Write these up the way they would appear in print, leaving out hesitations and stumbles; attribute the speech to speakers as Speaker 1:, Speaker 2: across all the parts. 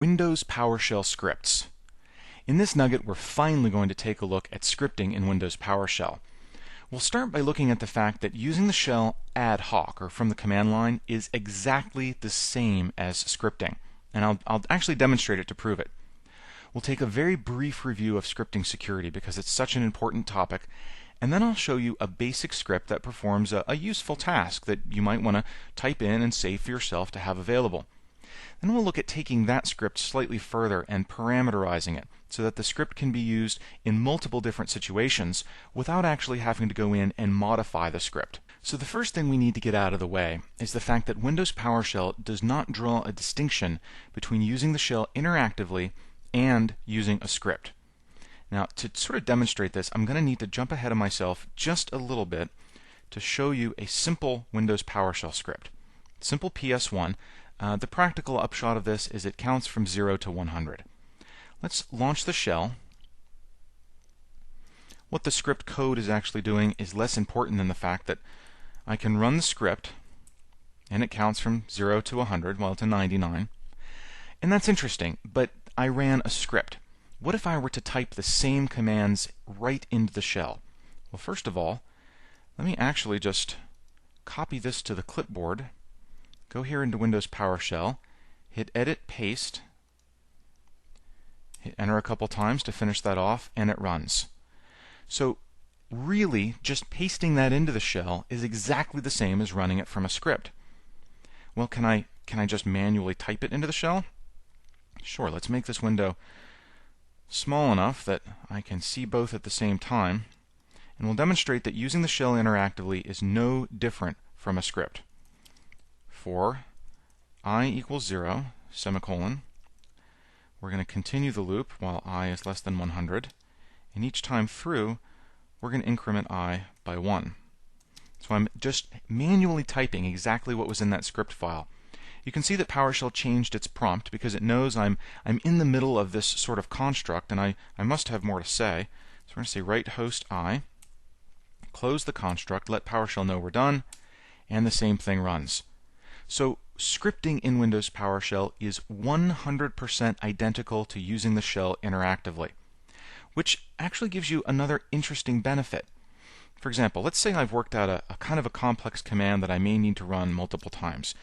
Speaker 1: Windows PowerShell scripts. In this nugget, we're finally going to take a look at scripting in Windows PowerShell. We'll start by looking at the fact that using the shell ad hoc, or from the command line, is exactly the same as scripting. And I'll actually demonstrate it to prove it. We'll take a very brief review of scripting security because it's such an important topic, and then I'll show you a basic script that performs a useful task that you might want to type in and save for yourself to have available. Then we'll look at taking that script slightly further and parameterizing it so that the script can be used in multiple different situations without actually having to go in and modify the script. So the first thing we need to get out of the way is the fact that Windows PowerShell does not draw a distinction between using the shell interactively and using a script. Now, to sort of demonstrate this, I'm going to need to jump ahead of myself just a little bit to show you a simple Windows PowerShell script. Simple PS1. The practical upshot of this is it counts from 0 to 100. Let's launch the shell. What the script code is actually doing is less important than the fact that I can run the script and it counts from 0 to 100, well to 99. And that's interesting, but I ran a script. What if I were to type the same commands right into the shell? Well, first of all, let me actually just copy this to the clipboard. Go here into Windows PowerShell, hit Edit, Paste, hit Enter a couple times to finish that off, and it runs. So really, just pasting that into the shell is exactly the same as running it from a script. Well, can I just manually type it into the shell? Sure, let's make this window small enough that I can see both at the same time, and we'll demonstrate that using the shell interactively is no different from a script. For I equals 0, semicolon, we're going to continue the loop while I is less than 100, and each time through, we're going to increment I by 1. So I'm just manually typing exactly what was in that script file. You can see that PowerShell changed its prompt because it knows I'm in the middle of this sort of construct, and I must have more to say. So we're going to say write host I, close the construct, let PowerShell know we're done, and the same thing runs. So scripting in Windows PowerShell is 100% identical to using the shell interactively, which actually gives you another interesting benefit. For example, let's say I've worked out a kind of a complex command that I may need to run multiple times.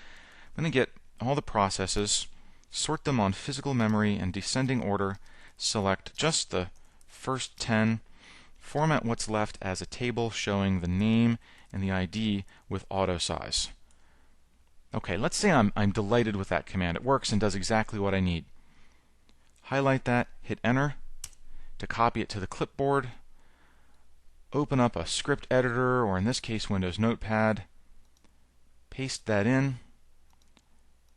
Speaker 1: I'm going to get all the processes, sort them on physical memory in descending order, select just the first 10, format what's left as a table showing the name and the ID with auto size. Okay, let's say I'm delighted with that command. It works and does exactly what I need. Highlight that, hit Enter to copy it to the clipboard, open up a script editor, or in this case Windows Notepad, paste that in.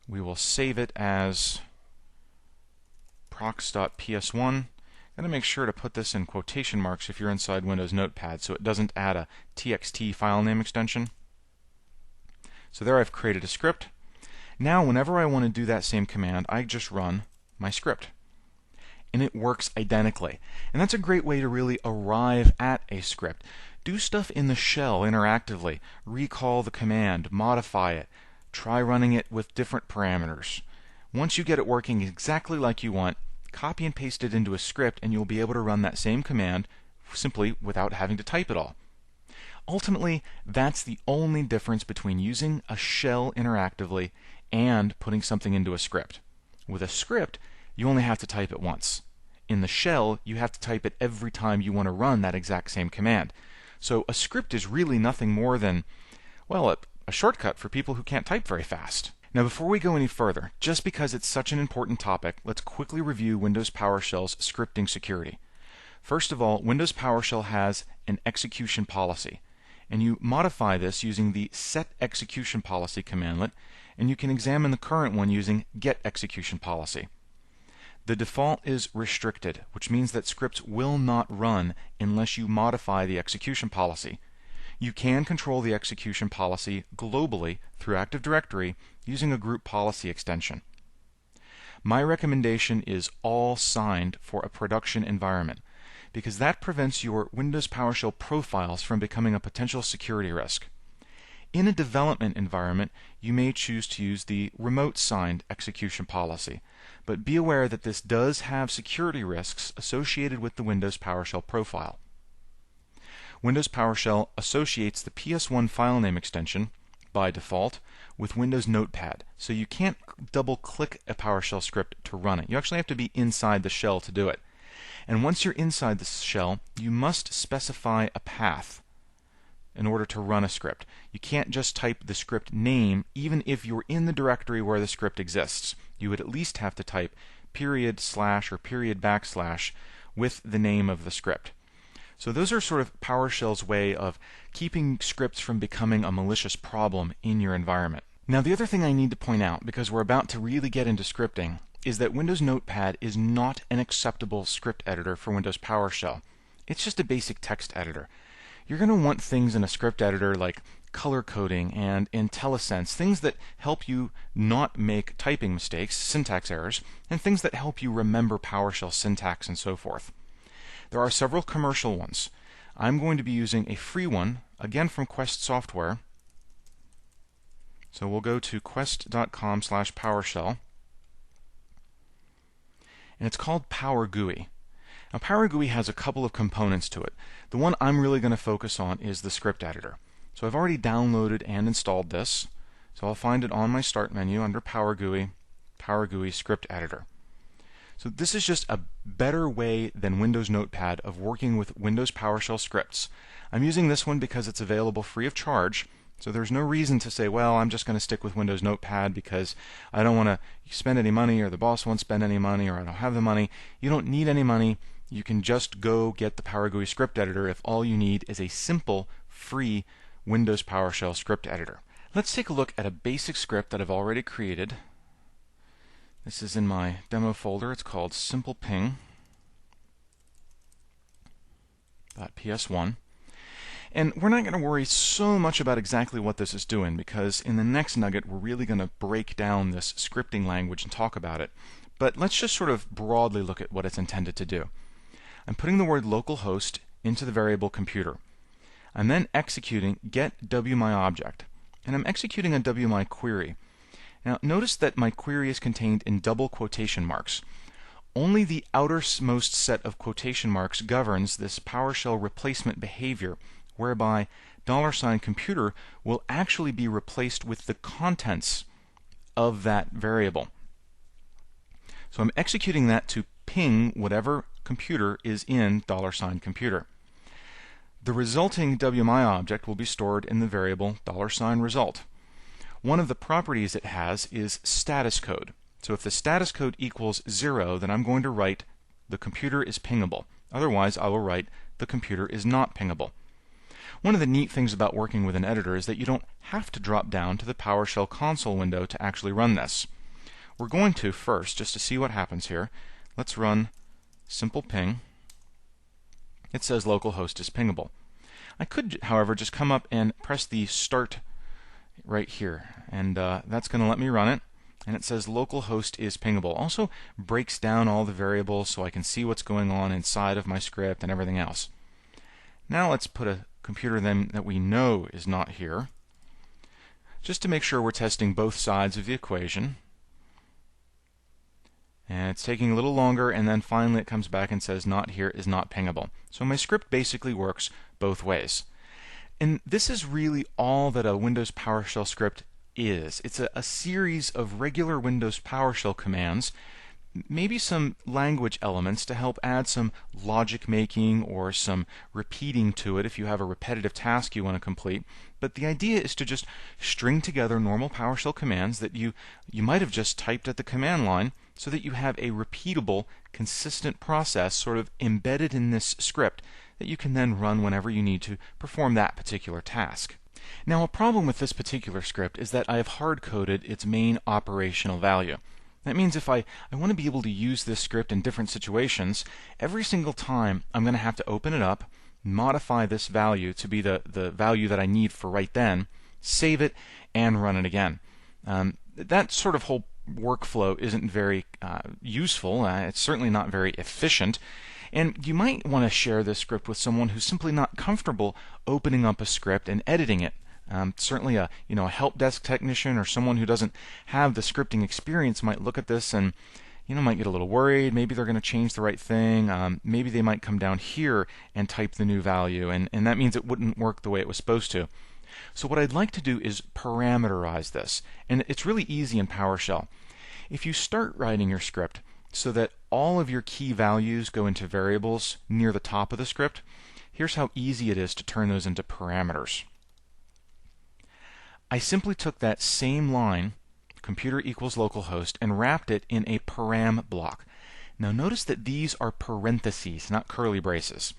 Speaker 1: We will save it as prox.ps1. I'm going to make sure to put this in quotation marks if you're inside Windows Notepad so it doesn't add a txt file name extension. So there I've created a script. Now whenever I want to do that same command, I just run my script. And it works identically. And that's a great way to really arrive at a script. Do stuff in the shell interactively. Recall the command, modify it, try running it with different parameters. Once you get it working exactly like you want, copy and paste it into a script and you'll be able to run that same command simply without having to type it all. Ultimately, that's the only difference between using a shell interactively and putting something into a script. With a script, you only have to type it once. In the shell, you have to type it every time you want to run that exact same command. So a script is really nothing more than, well, a shortcut for people who can't type very fast. Now before we go any further, just because it's such an important topic, let's quickly review Windows PowerShell's scripting security. First of all, Windows PowerShell has an execution policy. And you modify this using the set execution policy commandlet, and you can examine the current one using get execution policy. The default is restricted, which means that scripts will not run unless you modify the execution policy. You can control the execution policy globally through Active Directory using a group policy extension. My recommendation is all signed for a production environment, because that prevents your Windows PowerShell profiles from becoming a potential security risk. In a development environment, you may choose to use the remote signed execution policy, but be aware that this does have security risks associated with the Windows PowerShell profile. Windows PowerShell associates the PS1 file name extension by default with Windows Notepad, so you can't double-click a PowerShell script to run it. You actually have to be inside the shell to do it. And once you're inside the shell, you must specify a path in order to run a script. You can't just type the script name even if you're in the directory where the script exists. You would at least have to type // or // with the name of the script. So those are sort of PowerShell's way of keeping scripts from becoming a malicious problem in your environment. Now the other thing I need to point out, because we're about to really get into scripting, is that Windows Notepad is not an acceptable script editor for Windows PowerShell. It's just a basic text editor. You're going to want things in a script editor like color coding and IntelliSense, things that help you not make typing mistakes, syntax errors, and things that help you remember PowerShell syntax and so forth. There are several commercial ones. I'm going to be using a free one, again from Quest Software. So we'll go to quest.com/PowerShell. And it's called PowerGUI. Now PowerGUI has a couple of components to it. The one I'm really going to focus on is the script editor. So I've already downloaded and installed this. So I'll find it on my Start menu under PowerGUI, PowerGUI Script Editor. So this is just a better way than Windows Notepad of working with Windows PowerShell scripts. I'm using this one because it's available free of charge, so there's no reason to say, well, I'm just going to stick with Windows Notepad because I don't want to spend any money, or the boss won't spend any money, or I don't have the money. You don't need any money. You can just go get the PowerGUI script editor if all you need is a simple, free Windows PowerShell script editor. Let's take a look at a basic script that I've already created. This is in my demo folder. It's called simpleping.ps1. And we're not going to worry so much about exactly what this is doing, because in the next nugget we're really going to break down this scripting language and talk about it. But let's just sort of broadly look at what it's intended to do. I'm putting the word localhost into the variable computer. I'm then executing get_wmyObject, and I'm executing a wmyQuery. Now notice that my query is contained in double quotation marks. Only the outermost set of quotation marks governs this PowerShell replacement behavior, whereby $computer will actually be replaced with the contents of that variable. So I'm executing that to ping whatever computer is in $computer. The resulting wmyObject will be stored in the variable $result. One of the properties it has is status code. So if the status code equals 0, then I'm going to write the computer is pingable. Otherwise, I will write the computer is not pingable. One of the neat things about working with an editor is that you don't have to drop down to the PowerShell console window to actually run this. We're going to first, just to see what happens here. Let's run simple ping. It says localhost is pingable. I could, however, just come up and press the start right here, and that's going to let me run it. And it says localhost is pingable. Also breaks down all the variables so I can see what's going on inside of my script and everything else. Now let's put a computer then that we know is not here, just to make sure we're testing both sides of the equation. And it's taking a little longer, and then finally it comes back and says not here is not pingable. So my script basically works both ways. And this is really all that a Windows PowerShell script is. It's a series of regular Windows PowerShell commands, maybe some language elements to help add some logic making or some repeating to it if you have a repetitive task you want to complete. But the idea is to just string together normal PowerShell commands that you might have just typed at the command line, so that you have a repeatable, consistent process sort of embedded in this script that you can then run whenever you need to perform that particular task. Now, a problem with this particular script is that I have hard-coded its main operational value. That means if I want to be able to use this script in different situations, every single time I'm going to have to open it up, modify this value to be the value that I need for right then, save it, and run it again. That sort of whole workflow isn't very useful. It's certainly not very efficient. And you might want to share this script with someone who's simply not comfortable opening up a script and editing it. Certainly a help desk technician or someone who doesn't have the scripting experience might look at this and might get a little worried. Maybe they're going to change the right thing. Maybe they might come down here and type the new value, and that means it wouldn't work the way it was supposed to. So what I'd like to do is parameterize this, and it's really easy in PowerShell. If you start writing your script so that all of your key values go into variables near the top of the script, here's how easy it is to turn those into parameters. I simply took that same line, computer equals localhost, and wrapped it in a param block. Now notice that these are parentheses, not curly braces.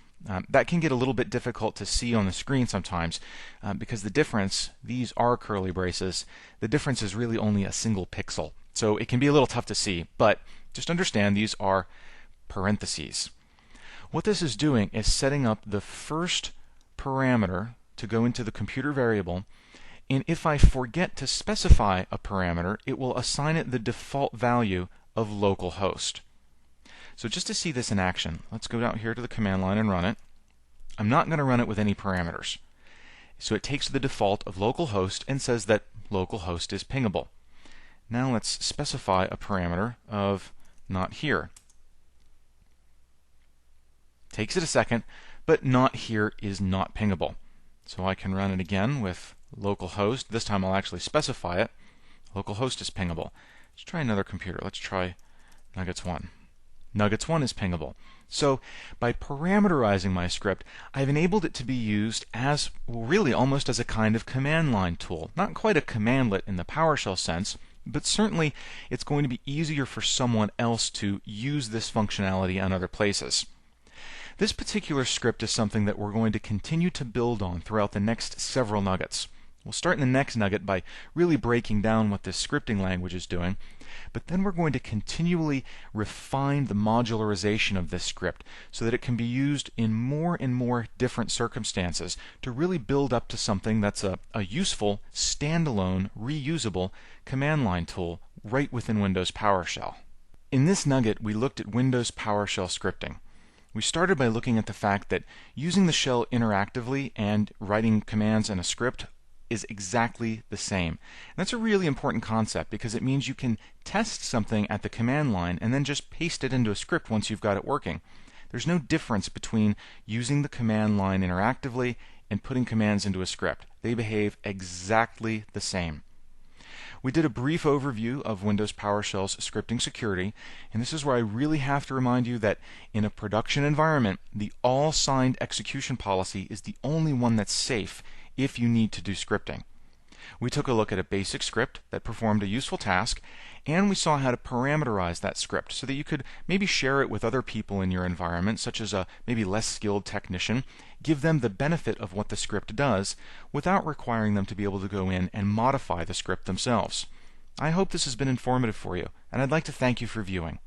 Speaker 1: That can get a little bit difficult to see on the screen sometimes because the difference, these are curly braces, the difference is really only a single pixel. So it can be a little tough to see, but just understand these are parentheses. What this is doing is setting up the first parameter to go into the computer variable, and if I forget to specify a parameter, it will assign it the default value of localhost. So just to see this in action, let's go down here to the command line and run it. I'm not going to run it with any parameters. So it takes the default of localhost and says that localhost is pingable. Now let's specify a parameter of not here. Takes it a second, but not here is not pingable. So I can run it again with localhost. This time I'll actually specify it. Localhost is pingable. Let's try another computer. Let's try Nuggets 1. Nuggets 1 is pingable. So by parameterizing my script, I've enabled it to be used as, really almost as a kind of command line tool. Not quite a commandlet in the PowerShell sense, but certainly it's going to be easier for someone else to use this functionality in other places. This particular script is something that we're going to continue to build on throughout the next several nuggets. We'll start in the next nugget by really breaking down what this scripting language is doing, but then we're going to continually refine the modularization of this script so that it can be used in more and more different circumstances to really build up to something that's a useful, standalone, reusable command line tool right within Windows PowerShell. In this nugget, we looked at Windows PowerShell scripting. We started by looking at the fact that using the shell interactively and writing commands in a script is exactly the same. And that's a really important concept because it means you can test something at the command line and then just paste it into a script once you've got it working. There's no difference between using the command line interactively and putting commands into a script. They behave exactly the same. We did a brief overview of Windows PowerShell's scripting security, and this is where I really have to remind you that in a production environment, the all-signed execution policy is the only one that's safe if you need to do scripting. We took a look at a basic script that performed a useful task, and we saw how to parameterize that script so that you could maybe share it with other people in your environment, such as a maybe less skilled technician, give them the benefit of what the script does without requiring them to be able to go in and modify the script themselves. I hope this has been informative for you, and I'd like to thank you for viewing.